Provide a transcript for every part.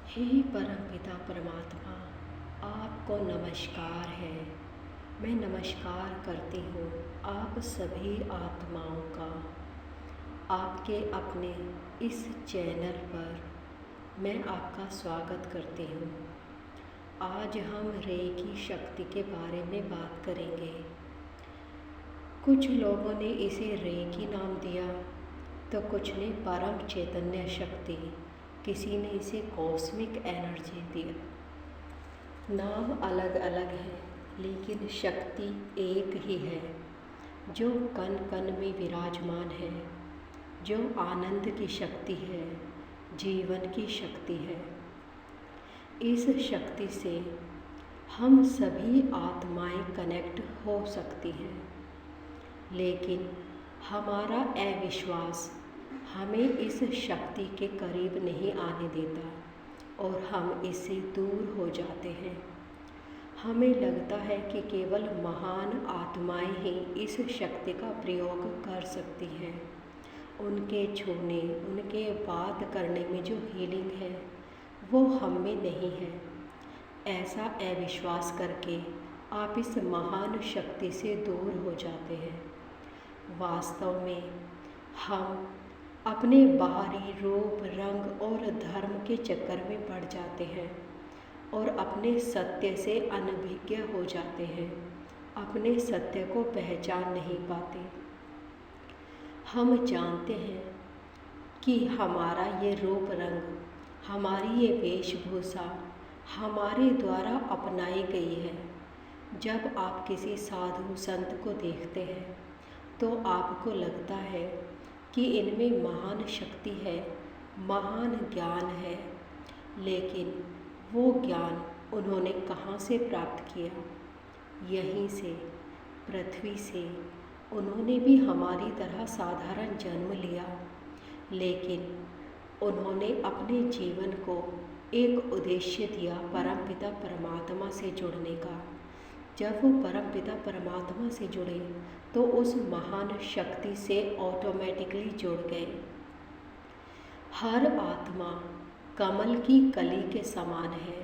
हे परमपिता परमात्मा, आपको नमस्कार है। मैं नमस्कार करती हूँ आप सभी आत्माओं का। आपके अपने इस चैनल पर मैं आपका स्वागत करती हूँ। आज हम रेकी शक्ति के बारे में बात करेंगे। कुछ लोगों ने इसे रेकी नाम दिया तो कुछ ने परम चैतन्य शक्ति, किसी ने इसे कॉस्मिक एनर्जी दिया। नाम अलग अलग है लेकिन शक्ति एक ही है, जो कण कण में विराजमान है, जो आनंद की शक्ति है, जीवन की शक्ति है। इस शक्ति से हम सभी आत्माएं कनेक्ट हो सकती हैं, लेकिन हमारा अविश्वास हमें इस शक्ति के करीब नहीं आने देता और हम इससे दूर हो जाते हैं। हमें लगता है कि केवल महान आत्माएं ही इस शक्ति का प्रयोग कर सकती हैं। उनके छूने, उनके बात करने में जो हीलिंग है वो हम में नहीं है। ऐसा अविश्वास करके आप इस महान शक्ति से दूर हो जाते हैं। वास्तव में हम अपने बाहरी रूप, रंग और धर्म के चक्कर में पड़ जाते हैं और अपने सत्य से अनभिज्ञ हो जाते हैं, अपने सत्य को पहचान नहीं पाते। हम जानते हैं कि हमारा ये रूप रंग, हमारी ये वेशभूषा हमारे द्वारा अपनाई गई है। जब आप किसी साधु संत को देखते हैं तो आपको लगता है कि इनमें महान शक्ति है, महान ज्ञान है, लेकिन वो ज्ञान उन्होंने कहाँ से प्राप्त किया? यहीं से, पृथ्वी से। उन्होंने भी हमारी तरह साधारण जन्म लिया, लेकिन उन्होंने अपने जीवन को एक उद्देश्य दिया, परमपिता परमात्मा से जुड़ने का। जब वो परमपिता परमात्मा से जुड़े तो उस महान शक्ति से ऑटोमेटिकली जुड़ गए। हर आत्मा कमल की कली के समान है।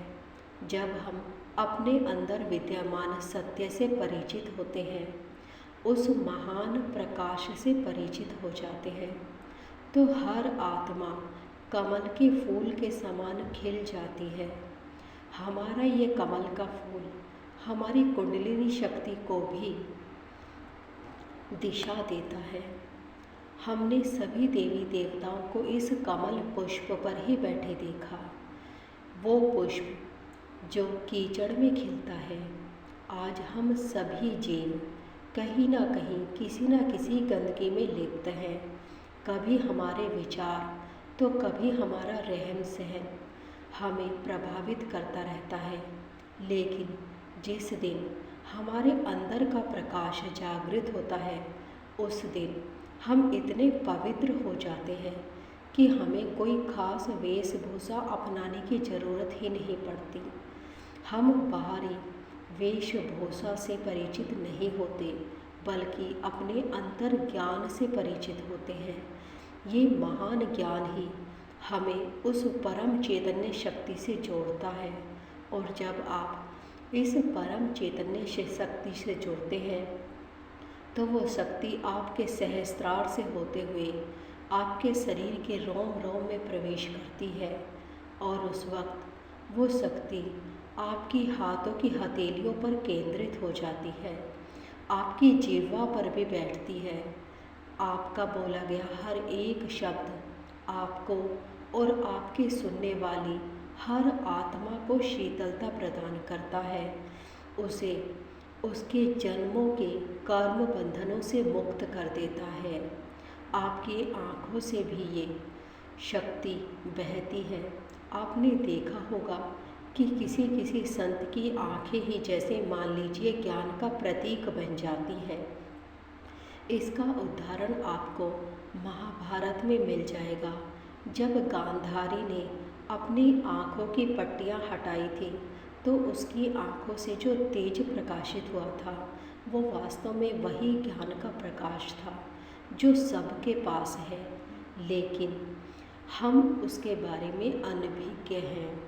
जब हम अपने अंदर विद्यमान सत्य से परिचित होते हैं, उस महान प्रकाश से परिचित हो जाते हैं, तो हर आत्मा कमल के फूल के समान खिल जाती है। हमारा ये कमल का फूल हमारी कुंडलिनी शक्ति को भी दिशा देता है। हमने सभी देवी देवताओं को इस कमल पुष्प पर ही बैठे देखा। वो पुष्प जो कीचड़ में खिलता है। आज हम सभी जीव कहीं ना कहीं, किसी न किसी गंदगी में लिप्त हैं। कभी हमारे विचार तो कभी हमारा रहन सहन हमें प्रभावित करता रहता है, लेकिन जिस दिन हमारे अंदर का प्रकाश जागृत होता है, उस दिन हम इतने पवित्र हो जाते हैं कि हमें कोई खास वेशभूषा अपनाने की ज़रूरत ही नहीं पड़ती। हम बाहरी वेशभूषा से परिचित नहीं होते, बल्कि अपने अंतर ज्ञान से परिचित होते हैं। ये महान ज्ञान ही हमें उस परम चैतन्य शक्ति से जोड़ता है, और जब आप इस परम चैतन्य शक्ति से जुड़ते हैं तो वो शक्ति आपके सहस्त्रार से होते हुए आपके शरीर के रोम रोम में प्रवेश करती है, और उस वक्त वो शक्ति आपकी हाथों की हथेलियों पर केंद्रित हो जाती है, आपकी जिह्वा पर भी बैठती है। आपका बोला गया हर एक शब्द आपको और आपके सुनने वाली हर आत्मा को शीतलता प्रदान करता है, उसे उसके जन्मों के कर्म बंधनों से मुक्त कर देता है। आपकी आँखों से भी ये शक्ति बहती है। आपने देखा होगा कि किसी किसी संत की आँखें ही जैसे मान लीजिए ज्ञान का प्रतीक बन जाती है। इसका उदाहरण आपको महाभारत में मिल जाएगा। जब गांधारी ने अपनी आँखों की पट्टियाँ हटाई थी तो उसकी आँखों से जो तेज प्रकाशित हुआ था वो वास्तव में वही ज्ञान का प्रकाश था जो सबके पास है। लेकिन हम उसके बारे में अनभिज्ञ हैं।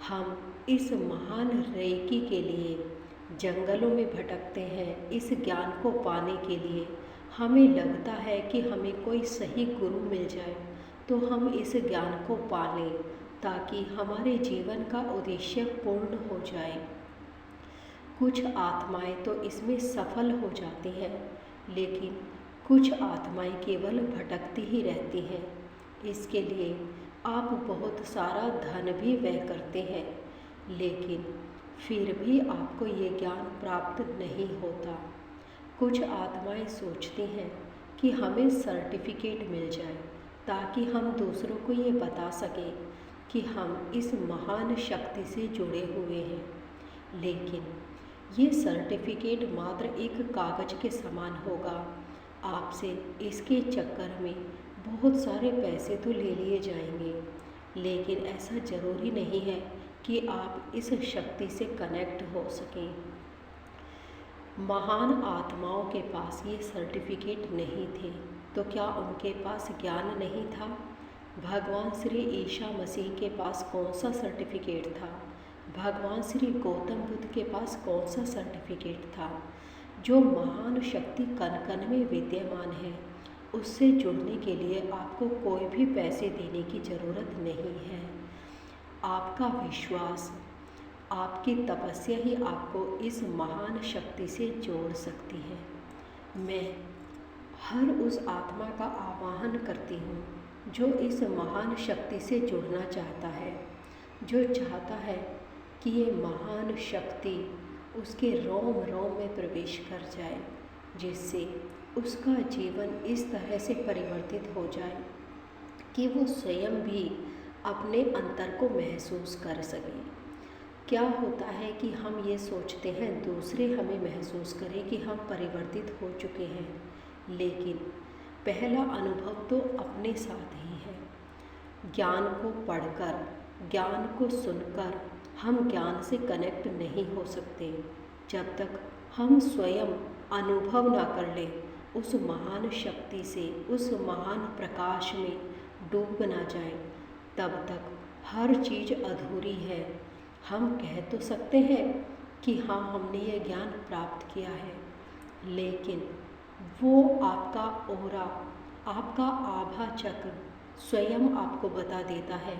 हम इस महान रेकी के लिए जंगलों में भटकते हैं। इस ज्ञान को पाने के लिए हमें लगता है कि हमें कोई सही गुरु मिल जाए तो हम इस ज्ञान को पा लें, ताकि हमारे जीवन का उद्देश्य पूर्ण हो जाए। कुछ आत्माएं तो इसमें सफल हो जाती हैं, लेकिन कुछ आत्माएं केवल भटकती ही रहती हैं। इसके लिए आप बहुत सारा धन भी व्यय करते हैं, लेकिन फिर भी आपको ये ज्ञान प्राप्त नहीं होता। कुछ आत्माएं सोचती हैं कि हमें सर्टिफिकेट मिल जाए, ताकि हम दूसरों को ये बता सकें कि हम इस महान शक्ति से जुड़े हुए हैं। लेकिन ये सर्टिफिकेट मात्र एक कागज़ के समान होगा। आपसे इसके चक्कर में बहुत सारे पैसे तो ले लिए जाएंगे, लेकिन ऐसा ज़रूरी नहीं है कि आप इस शक्ति से कनेक्ट हो सकें। महान आत्माओं के पास ये सर्टिफिकेट नहीं थे, तो क्या उनके पास ज्ञान नहीं था? भगवान श्री ईसा मसीह के पास कौन सा सर्टिफिकेट था? भगवान श्री गौतम बुद्ध के पास कौन सा सर्टिफिकेट था? जो महान शक्ति कण कण में विद्यमान है, उससे जुड़ने के लिए आपको कोई भी पैसे देने की ज़रूरत नहीं है। आपका विश्वास, आपकी तपस्या ही आपको इस महान शक्ति से जोड़ सकती है। मैं हर उस आत्मा का आवाहन करती हूँ जो इस महान शक्ति से जुड़ना चाहता है, जो चाहता है कि ये महान शक्ति उसके रोम रोम में प्रवेश कर जाए, जिससे उसका जीवन इस तरह से परिवर्तित हो जाए कि वो स्वयं भी अपने अंतर को महसूस कर सके। क्या होता है कि हम ये सोचते हैं दूसरे हमें महसूस करें कि हम परिवर्तित हो चुके हैं, लेकिन पहला अनुभव तो अपने साथ ही है। ज्ञान को पढ़कर, ज्ञान को सुनकर हम ज्ञान से कनेक्ट नहीं हो सकते। जब तक हम स्वयं अनुभव ना कर लें उस महान शक्ति से, उस महान प्रकाश में डूब ना जाए, तब तक हर चीज़ अधूरी है। हम कह तो सकते हैं कि हाँ, हमने ये ज्ञान प्राप्त किया है, लेकिन वो आपका ओरा, आपका आभा चक्र स्वयं आपको बता देता है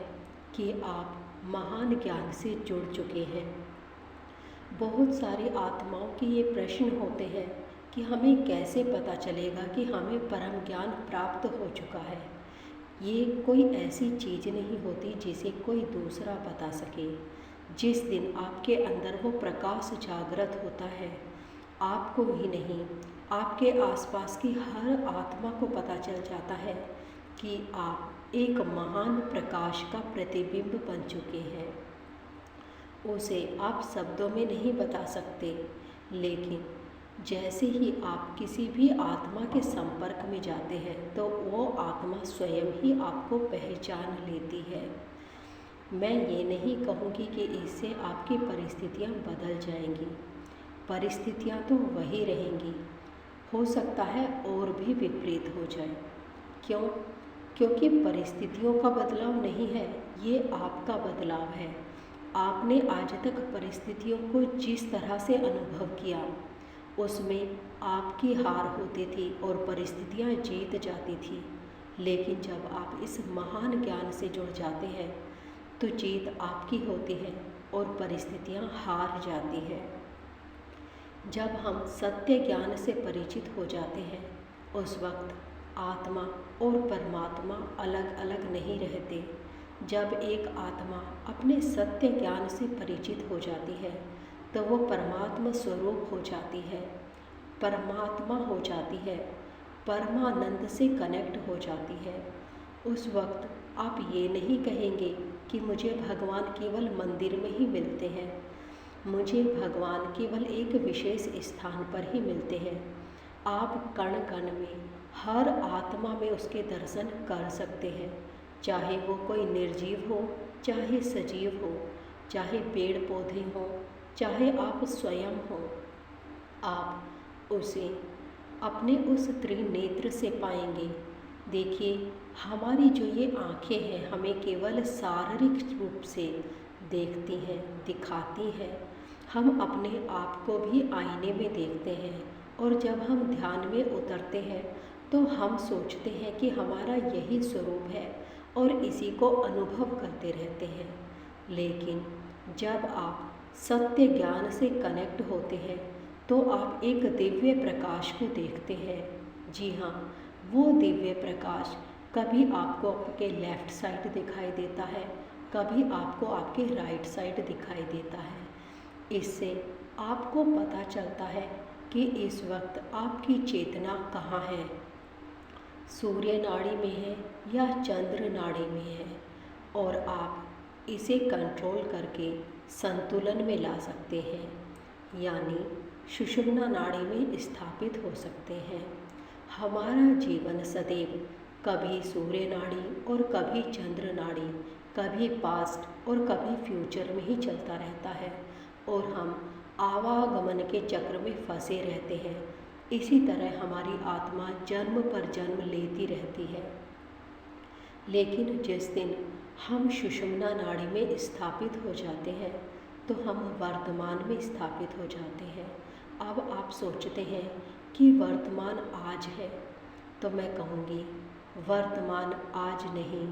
कि आप महान ज्ञान से जुड़ चुके हैं। बहुत सारी आत्माओं के ये प्रश्न होते हैं कि हमें कैसे पता चलेगा कि हमें परम ज्ञान प्राप्त हो चुका है। ये कोई ऐसी चीज़ नहीं होती जिसे कोई दूसरा बता सके। जिस दिन आपके अंदर वो प्रकाश जागृत होता है, आपको ही नहीं, आपके आसपास की हर आत्मा को पता चल जाता है कि आप एक महान प्रकाश का प्रतिबिंब बन चुके हैं। उसे आप शब्दों में नहीं बता सकते, लेकिन जैसे ही आप किसी भी आत्मा के संपर्क में जाते हैं तो वो आत्मा स्वयं ही आपको पहचान लेती है। मैं ये नहीं कहूँगी कि इससे आपकी परिस्थितियाँ बदल जाएंगी। परिस्थितियाँ तो वही रहेंगी, हो सकता है और भी विपरीत हो जाए। क्यों? क्योंकि परिस्थितियों का बदलाव नहीं है, ये आपका बदलाव है। आपने आज तक परिस्थितियों को जिस तरह से अनुभव किया, उसमें आपकी हार होती थी और परिस्थितियाँ जीत जाती थी। लेकिन जब आप इस महान ज्ञान से जुड़ जाते हैं तो जीत आपकी होती है और परिस्थितियाँ हार जाती हैं। जब हम सत्य ज्ञान से परिचित हो जाते हैं, उस वक्त आत्मा और परमात्मा अलग अलग नहीं रहते। जब एक आत्मा अपने सत्य ज्ञान से परिचित हो जाती है तो वो परमात्मा स्वरूप हो जाती है, परमात्मा हो जाती है, परमानंद से कनेक्ट हो जाती है। उस वक्त आप ये नहीं कहेंगे कि मुझे भगवान केवल मंदिर में ही मिलते हैं, मुझे भगवान केवल एक विशेष स्थान पर ही मिलते हैं। आप कण कण में, हर आत्मा में उसके दर्शन कर सकते हैं, चाहे वो कोई निर्जीव हो, चाहे सजीव हो, चाहे पेड़ पौधे हों, चाहे आप स्वयं हो। आप उसे अपने उस त्रिनेत्र से पाएंगे। देखिए, हमारी जो ये आँखें हैं हमें केवल शारीरिक रूप से देखती हैं, दिखाती हैं। हम अपने आप को भी आईने में देखते हैं और जब हम ध्यान में उतरते हैं तो हम सोचते हैं कि हमारा यही स्वरूप है और इसी को अनुभव करते रहते हैं। लेकिन जब आप सत्य ज्ञान से कनेक्ट होते हैं तो आप एक दिव्य प्रकाश को देखते हैं। जी हाँ, वो दिव्य प्रकाश कभी आपको आपके लेफ़्ट साइड दिखाई देता है, कभी आपको आपके राइट साइड दिखाई देता है। इससे आपको पता चलता है कि इस वक्त आपकी चेतना कहाँ है, सूर्य नाड़ी में है या चंद्र नाड़ी में है, और आप इसे कंट्रोल करके संतुलन में ला सकते हैं, यानी सुषुम्ना नाड़ी में स्थापित हो सकते हैं। हमारा जीवन सदैव कभी सूर्य नाड़ी और कभी चंद्र नाड़ी, कभी पास्ट और कभी फ्यूचर में ही चलता रहता है और हम आवागमन के चक्र में फंसे रहते हैं। इसी तरह हमारी आत्मा जन्म पर जन्म लेती रहती है। लेकिन जिस दिन हम सुषुम्ना नाड़ी में स्थापित हो जाते हैं तो हम वर्तमान में स्थापित हो जाते हैं। अब आप सोचते हैं कि वर्तमान आज है, तो मैं कहूँगी वर्तमान आज नहीं,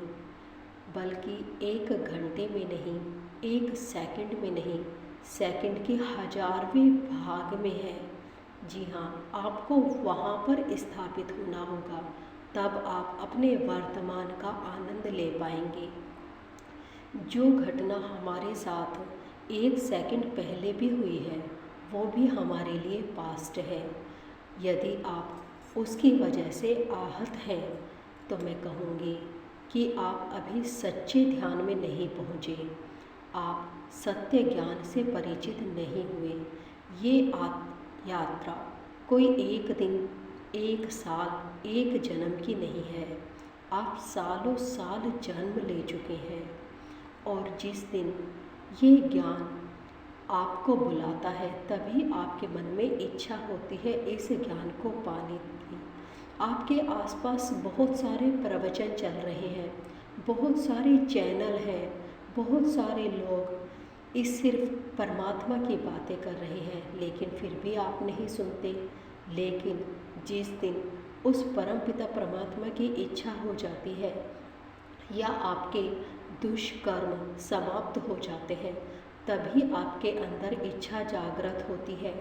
बल्कि 1 घंटे में नहीं, 1 सेकंड में नहीं, सेकंड के 1000वें भाग में है। जी हाँ, आपको वहाँ पर स्थापित होना होगा, तब आप अपने वर्तमान का आनंद ले पाएंगे। जो घटना हमारे साथ 1 सेकंड पहले भी हुई है वो भी हमारे लिए पास्ट है। यदि आप उसकी वजह से आहत हैं तो मैं कहूँगी कि आप अभी सच्चे ध्यान में नहीं पहुँचे, आप सत्य ज्ञान से परिचित नहीं हुए। ये यात्रा कोई 1 दिन, 1 साल, 1 जन्म की नहीं है। आप सालों साल जन्म ले चुके हैं और जिस दिन ये ज्ञान आपको बुलाता है तभी आपके मन में इच्छा होती है इस ज्ञान को पाने की। आपके आसपास बहुत सारे प्रवचन चल रहे हैं, बहुत सारे चैनल हैं, बहुत सारे लोग इस सिर्फ परमात्मा की बातें कर रहे हैं, लेकिन फिर भी आप नहीं सुनते। लेकिन जिस दिन उस परमपिता परमात्मा की इच्छा हो जाती है या आपके दुष्कर्म समाप्त हो जाते हैं, तभी आपके अंदर इच्छा जागृत होती है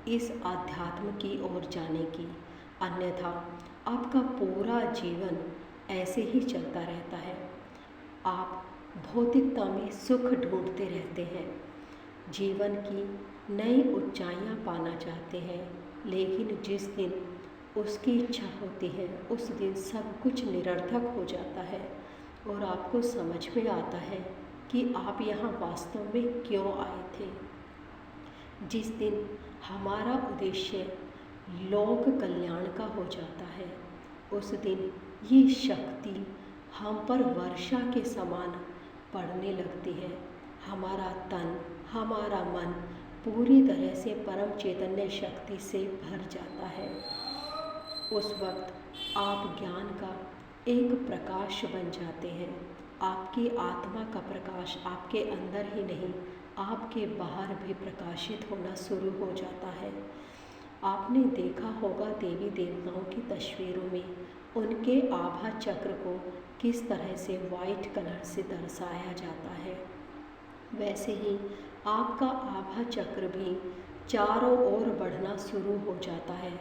इस आध्यात्म की ओर जाने की। अन्यथा आपका पूरा जीवन ऐसे ही चलता रहता है। आप भौतिकता में सुख ढूंढते रहते हैं, जीवन की नई ऊंचाइयां पाना चाहते हैं, लेकिन जिस दिन उसकी इच्छा होती है उस दिन सब कुछ निरर्थक हो जाता है और आपको समझ में आता है कि आप यहाँ वास्तव में क्यों आए थे। जिस दिन हमारा उद्देश्य लोक कल्याण का हो जाता है उस दिन ये शक्ति हम पर वर्षा के समान पड़ने लगती है। हमारा तन, हमारा मन पूरी तरह से परम चैतन्य शक्ति से भर जाता है। उस वक्त आप ज्ञान का एक प्रकाश बन जाते हैं। आपकी आत्मा का प्रकाश आपके अंदर ही नहीं, आपके बाहर भी प्रकाशित होना शुरू हो जाता है। आपने देखा होगा देवी देवताओं की तस्वीरों में उनके आभा चक्र को किस तरह से वाइट कलर से दर्शाया जाता है, वैसे ही आपका आभा चक्र भी चारों ओर बढ़ना शुरू हो जाता है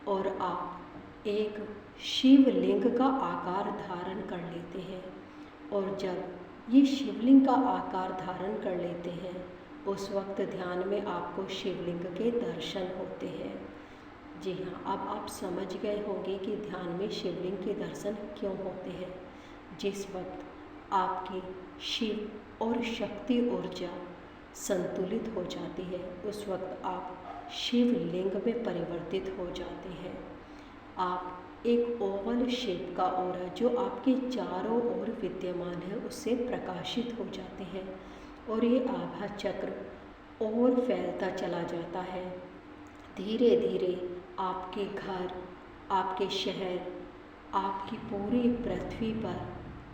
और आप एक शिवलिंग का आकार धारण कर लेते हैं। और जब ये शिवलिंग का आकार धारण कर लेते हैं उस वक्त ध्यान में आपको शिवलिंग के दर्शन होते हैं। जी हाँ, अब आप समझ गए होंगे कि ध्यान में शिवलिंग के दर्शन क्यों होते हैं। जिस वक्त आपकी शिव और शक्ति ऊर्जा संतुलित हो जाती है उस वक्त आप शिवलिंग में परिवर्तित हो जाते हैं। आप एक ओवल शेप का ऑरा जो आपके चारों ओर विद्यमान है उससे प्रकाशित हो जाते हैं और ये आभा चक्र और फैलता चला जाता है। धीरे धीरे आपके घर, आपके शहर, आपकी पूरी पृथ्वी पर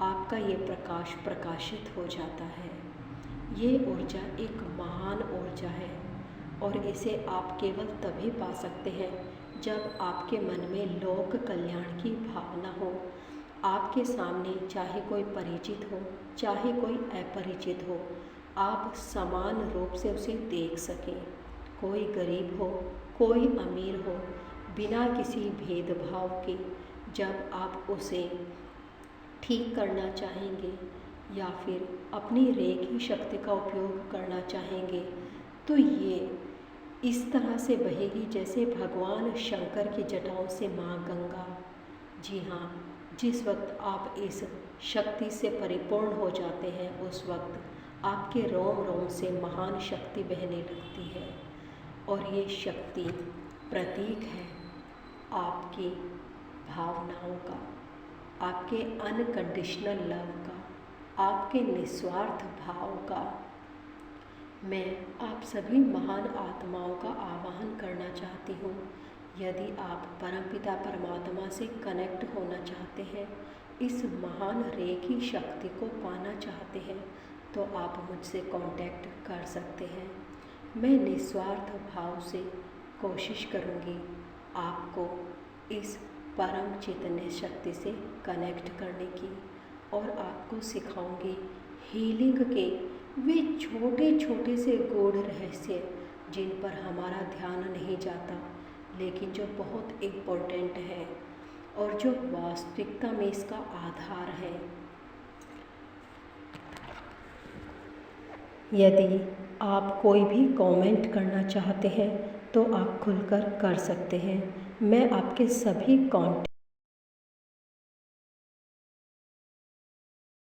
आपका ये प्रकाश प्रकाशित हो जाता है। ये ऊर्जा एक महान ऊर्जा है और इसे आप केवल तभी पा सकते हैं जब आपके मन में लोक कल्याण की भावना हो। आपके सामने चाहे कोई परिचित हो, चाहे कोई अपरिचित हो, आप समान रूप से उसे देख सकें। कोई गरीब हो, कोई अमीर हो, बिना किसी भेदभाव के जब आप उसे ठीक करना चाहेंगे या फिर अपनी रेखी शक्ति का उपयोग करना चाहेंगे तो ये इस तरह से बहेगी जैसे भगवान शंकर की जटाओं से माँ गंगा। जी हाँ, जिस वक्त आप इस शक्ति से परिपूर्ण हो जाते हैं उस वक्त आपके रोम रोम से महान शक्ति बहने लगती है और ये शक्ति प्रतीक है आपकी भावनाओं का, आपके अनकंडीशनल लव का, आपके निस्वार्थ भाव का। मैं आप सभी महान आत्माओं का आवाहन करना चाहती हूँ। यदि आप परमपिता परमात्मा से कनेक्ट होना चाहते हैं, इस महान रेखी शक्ति को पाना चाहते हैं, तो आप मुझसे कांटेक्ट कर सकते हैं। मैं निस्वार्थ भाव से कोशिश करूँगी आपको इस परम चैतन्य शक्ति से कनेक्ट करने की और आपको सिखाऊंगी हीलिंग के वे छोटे छोटे से गूढ़ रहस्य जिन पर हमारा ध्यान नहीं जाता, लेकिन जो बहुत इम्पोर्टेंट है और जो वास्तविकता में इसका आधार है। यदि आप कोई भी कमेंट करना चाहते हैं तो आप खुलकर कर सकते हैं। मैं आपके सभी कॉन्टेक्ट